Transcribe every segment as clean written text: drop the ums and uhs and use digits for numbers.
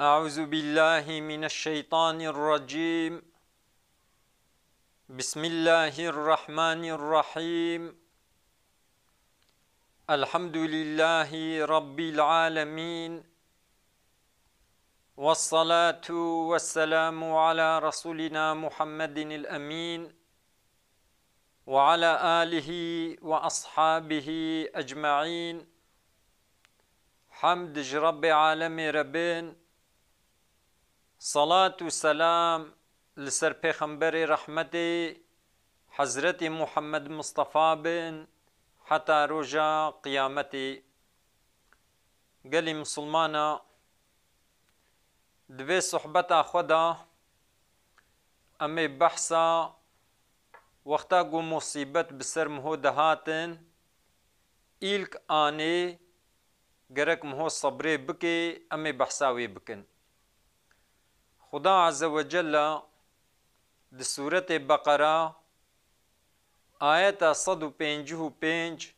أعوذ بالله من الشيطان الرجيم. بسم الله الرحمن الرحيم. الحمد لله رب العالمين، والصلاة والسلام على رسولنا محمد الأمين وعلى آله وأصحابه أجمعين. حمد رب عالم ربين، صلاة والسلام لسر پیغمبر رحمتي حضرت محمد مصطفى بن حتى رجا قيامتي. قالي مسلمانا دوی صحبتا خدا امی بحثا وقتا گو مصیبت بسر مهو دهاتن ایلک آنی گرک مهو صبری بکی امی بحثاوی بکن. خدا عز وجل د سورة بقرة آیت 155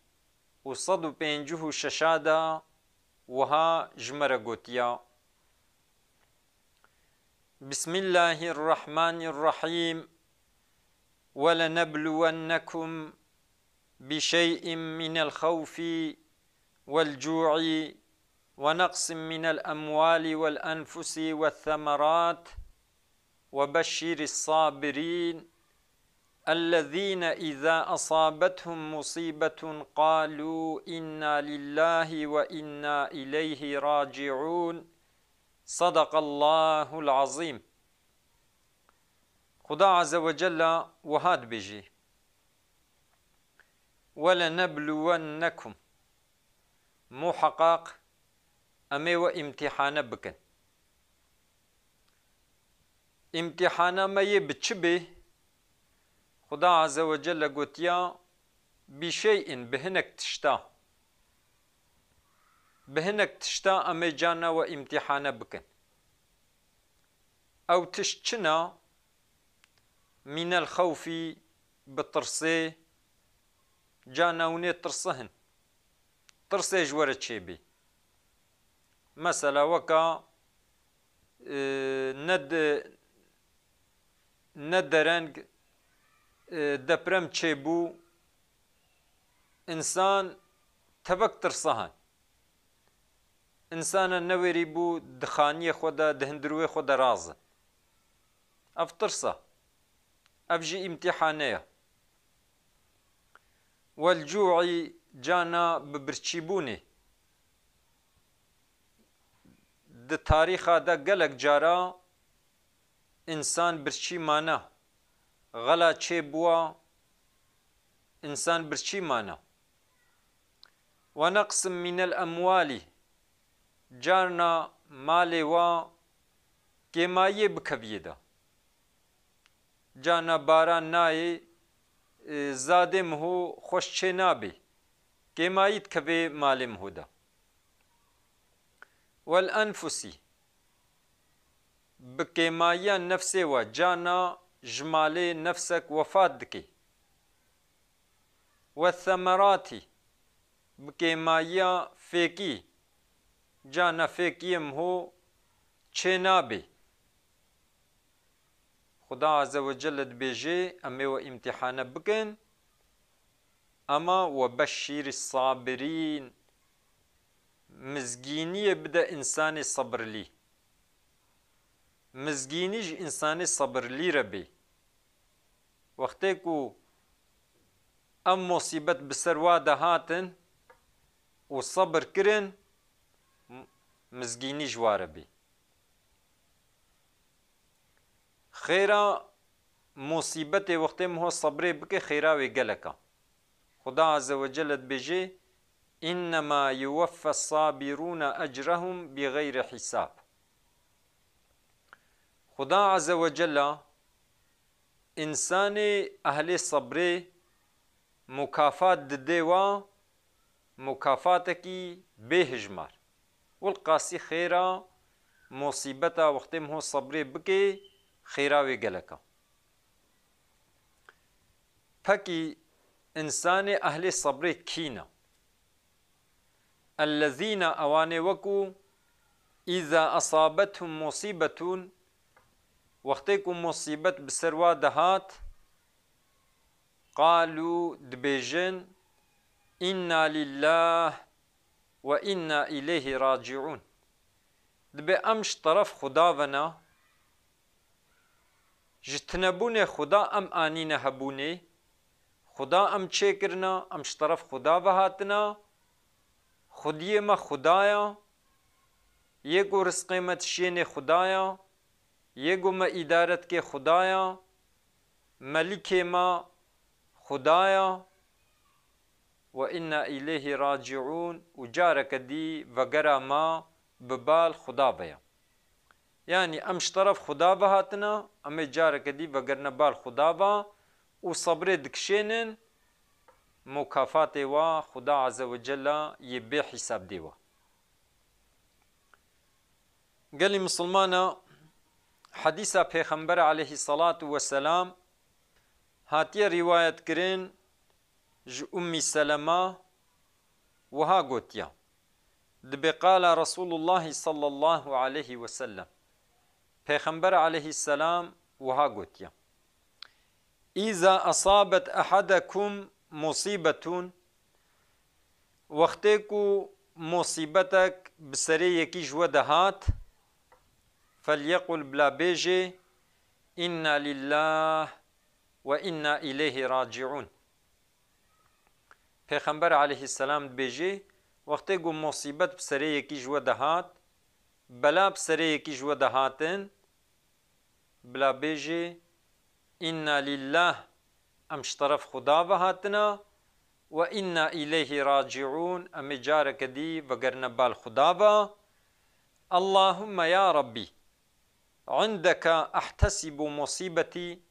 و 156 وها جمر گوتیا: بسم الله الرحمن الرحيم ولنبلونكم بشيء من الخوف والجوع ونقص من الأموال والأنفس والثمرات وبشر الصابرين الذين إذا أصابتهم مصيبة قالوا إنا لله وإنا إليه راجعون. صدق الله العظيم. خدا عز وجل وهاد بيجي ولنبلونكم محقق أمي وامتحان بكن. امتحانا ما يبتشبه خدا عز وجل قوتيا بشيء بهنك تشتا أمي جانا وامتحانا بكن أو تشتنا من الخوف بطرسي جانا وني ترسهن ترسي جورة تشيبي مثلا وكا ندرنگ دپرم تشيبو إنسان تبك ترسهن إنسان نوري بو دخانية خدا دهندروي خدا راز أفترسه أبجي امتحانية. والجوع جانا ببرچيبوني د تاريخا دا قلق جارا إنسان برچي مانا غلا چه بوا إنسان برچي مانا. ونقص من الأموال جارنا مالي وا كماية بكبيدا جانا باران ناي زاده مهو خوش چه نابي كمايت كبه مال مهودا. والأنفسي بكمايا نفسي و جانا جمالي نفسك وفات دكي. والثمرات بكمايا فيكي جانا فيكي مهو چه نابي. خدا عز وجل بيجي أمي وامتحان بكن أما وبشر الصابرين مزگینی بده انسان صبر لی مزگینیش انسان صبر لی ربی وقتی کو ام مصیبت بسر واده هاتن و صبر کرن مزگینیش واربی خیرا مصیبت وقتی مهو صبر بکه خیرا وی گلکا. خدا عز وجل بيجي إنما يوفى الصابرون أجرهم بغير حساب. خدا عز وجل إنسان أهل صبر مكافات ددوا مكافاتك بهجمار والقاسي خيرا مصيبتا وقتمه صبر بكي خيرا ويقلكا. فكي إنسان أهل صبر كينا الذين أواني وكو إذا أصابتهم مصيبة وقتكم مصيبة بسروا دهات قالوا دبيجن إنا لله وإنا إليه راجعون. دبي أمش طرف خداونا جتنبون خدا أم آنين هبوني خدا أم چيكرنا أمش طرف خدا بهاتنا خودی ما خدایا یگو رزق ما تشین خدایا یگو ما ادارت که خدایا ملک ما خدایا و انا الیه راجعون و جارك دی وگرا ما ببال خدا بیا يعني امش طرف خدا بهاتنا ام جارك دی وگرنا بال خدا با و صبر دکشینن مكافات وا خدا عز وجل يبي حساب ديوا. قال لي مسلمانا حديث پیغمبر عليه الصلاة والسلام هاتي رواية كرين ج أم سلمة وها قوتيا دبي قال رسول الله صلى الله عليه وسلم پیغمبر عليه السلام وها قوتيا إذا أصابت أحدكم مصیبتون وقتی کو مصیبتک بسری یکی جو دهات فلیقل بلا بیجه انا لله و انا الیه راجعون. پیغمبر علیه السلام بیجه وقتی کو مصیبت بسری یکی جو دهات بلا بسری یکی جو دهاتن بلا بیجه انا لله امش طرف خدا بهاتنا و انا الیه راجعون ام جارك دی وگرنا بال خدا با اللهم يا ربي عندك احتسب مصيبتي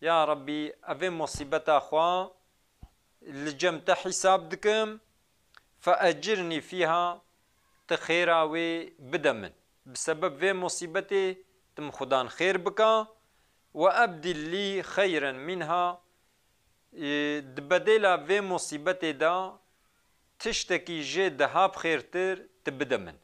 يا ربي افي مصيبتا خوا لجمت حساب دكم فاجرني فيها تخيراوي بدمن بسبب في مصيبتي تم خدان خير بكا وابدل لي خيرا منها دبدلا في مصيبتي دا تشتكي جي دهاب خيرتر تبدمن.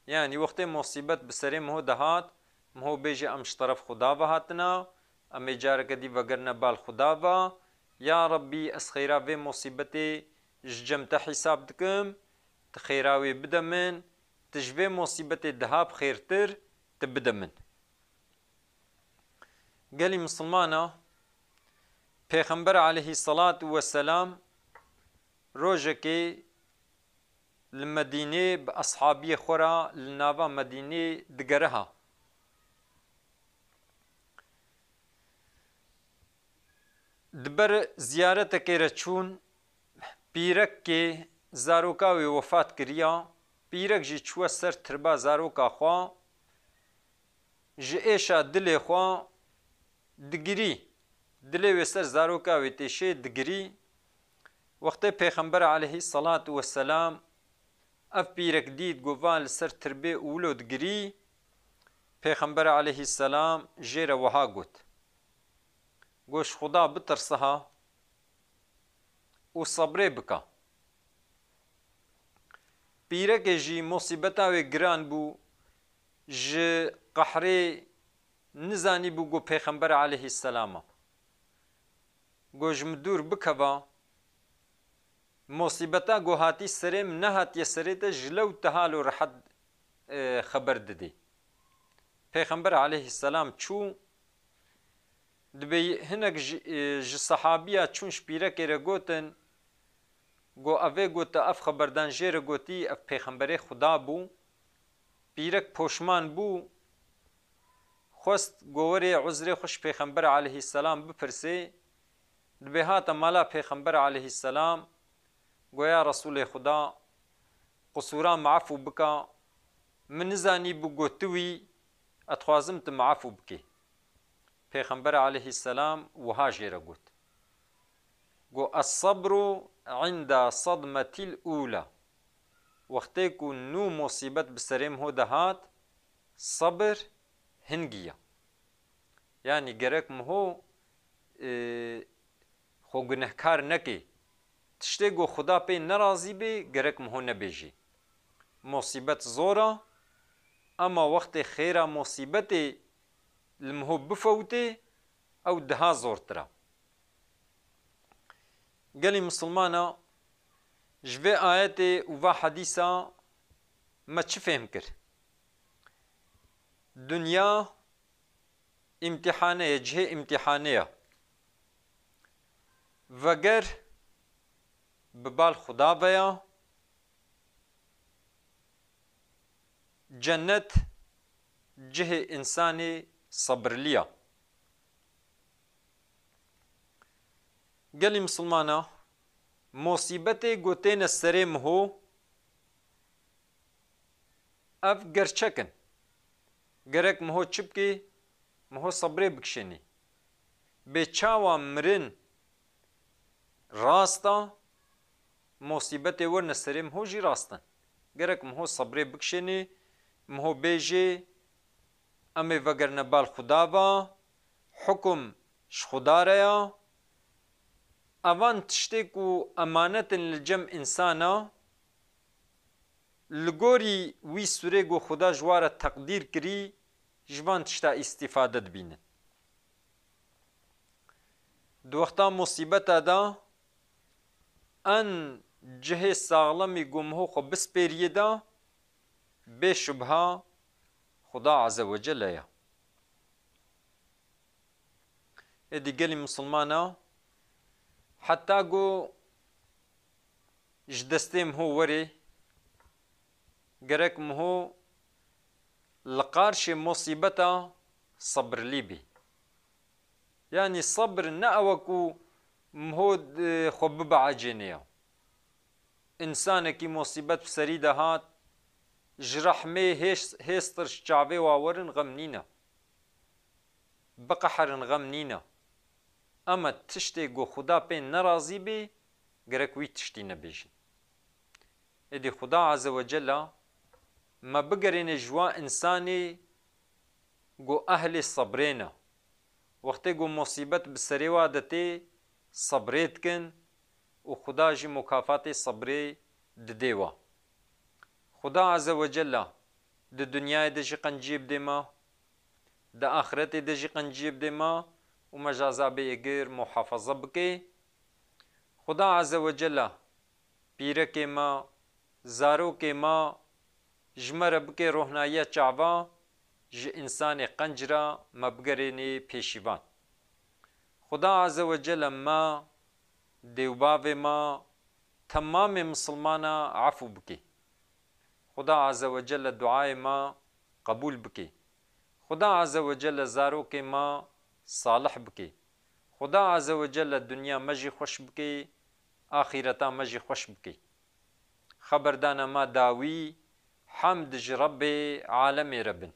يعني وقت مصيبت بسري مهو دهات مهو بيجي امش طرف خدا بهاتنا ام جارك دي وگرنا بال خدا با يا ربي اسخيرا في مصيبتي جمت حساب دكم تخيراوي بدمن تجبي مصيبتي دهاب خيرتر تبدمن. قالي مسلمانا پیغمبر علیه الصلاة والسلام روجکی المدینه بأصحابی خورا لناوا مدینه دگرها دبر زیارت که رچون پیرک که زاروکاوی وفات کریا پیرک جی چوه سر تربا زاروکا خوا جی ایشا دل خوا دگری دلي وسر زاروكا ويتشي دقري وقت پیغمبر عليه الصلاة والسلام اف بيرك ديد قوفان لسر تربي اولو دقري پیغمبر عليه السلام جير وها قوت قوش خدا بترسها و صبري بكا بيرك جي مصيبتا وگران بو جي قحري نزاني بو قو پیغمبر عليه السلام گوش مدور بکبا مصیبتا گو هاتی سرم نهات یسریت جلو تهالو رحد خبر ددی. پیغمبر علیه السلام چو دبی هنگ ج صحابیا چون شپیره که گوتن گو اوه گوتا اف خبردان جیر گوتی اف پیغمبر خدا بو پیرک پوشمان بو خواست گووری عذر خوش پیغمبر علیه السلام بپرسه دبی هاتا مالا پیغمبر علیه السلام گویا رسول خدا قصورا معفو بکا من نزانی بو گوتوی اتخوازم تم معفو بکی. پیغمبر علیه السلام وها جیره گوت گو الصبر عند صدمة الأولى وقتی کو نو مصیبت بسریم هو دهات صبر هنگیه يعني گرک مهو خو گنهکار نکی تشتی گو خدا پی نرازی بی گرک مهو نبیجی مصیبت زورا اما وقت خیره مصیبت لمهو بفوته او دها زورترا قالي مسلمانا جوه آيات و حديثا ما چه فهم كر دنيا امتحانية جهه امتحانية وگر ببال خدا بيا جنت جهه انساني صبر ليا قالي مسلمانا مصیبت گوتین سرم هو اف گرچکن گرک مهو چبکی مهو صبره بکشنی به چاوا مرن راستا مصیبت ورن سرم هو جی راستن گرک مهو صبره بکشنی مهو بیجی امی وگر نبال خدا با حکم شخدا ریا اوان تشتی کو امانت لجم انسانا لگوری وی سوره گو خدا جواره تقدیر کری جوان تشتا استفاده دبینن دو وقتا مصیبت دا ان جه ساغلمی گمهو خو بسپیریه دا بے شبها خدا عز و جل یا ادی گلی مسلمانا حتى جو جدستيم هو وري قرك مهو لقارش مصيبتا صبر ليبي يعني صبر نأوكو مهو خبب عجينيا إنسانك مصيبت بسريدة هات جرح مي هيستر شعبي واورن غمنينا بقحرن غمنينا اما تشتی گو خدا پین نرازی بی گرکوی تشتی نبیشن ادی خدا عز و جل ما بگرین جوا انسانی گو اهل صبرینا وقتی گو مصیبت بسری وادتی صبریت کن و خدا جی مکافات صبری ددیوا خدا عز و جل د دنیای دجی قنجیب دیما د آخرت دجی قنجیب دیما ومجازا بيجير محافظة بكي خدا عز وجل بيرك ما زاروك ما جمر بكي روحنايا چعبا ج انسان قنجرا مبگريني پیشيوان خدا عز وجل ما ديوباب ما تمام مسلمانا عفو بكي خدا عز وجل دعاء ما قبول بكي خدا عز وجل زاروك ما صالح بکی خدا عز و جل دنیا مجی خوش بکی آخرتا مجی خوش بکی خبردان ما داوی حمد رب عالم ربن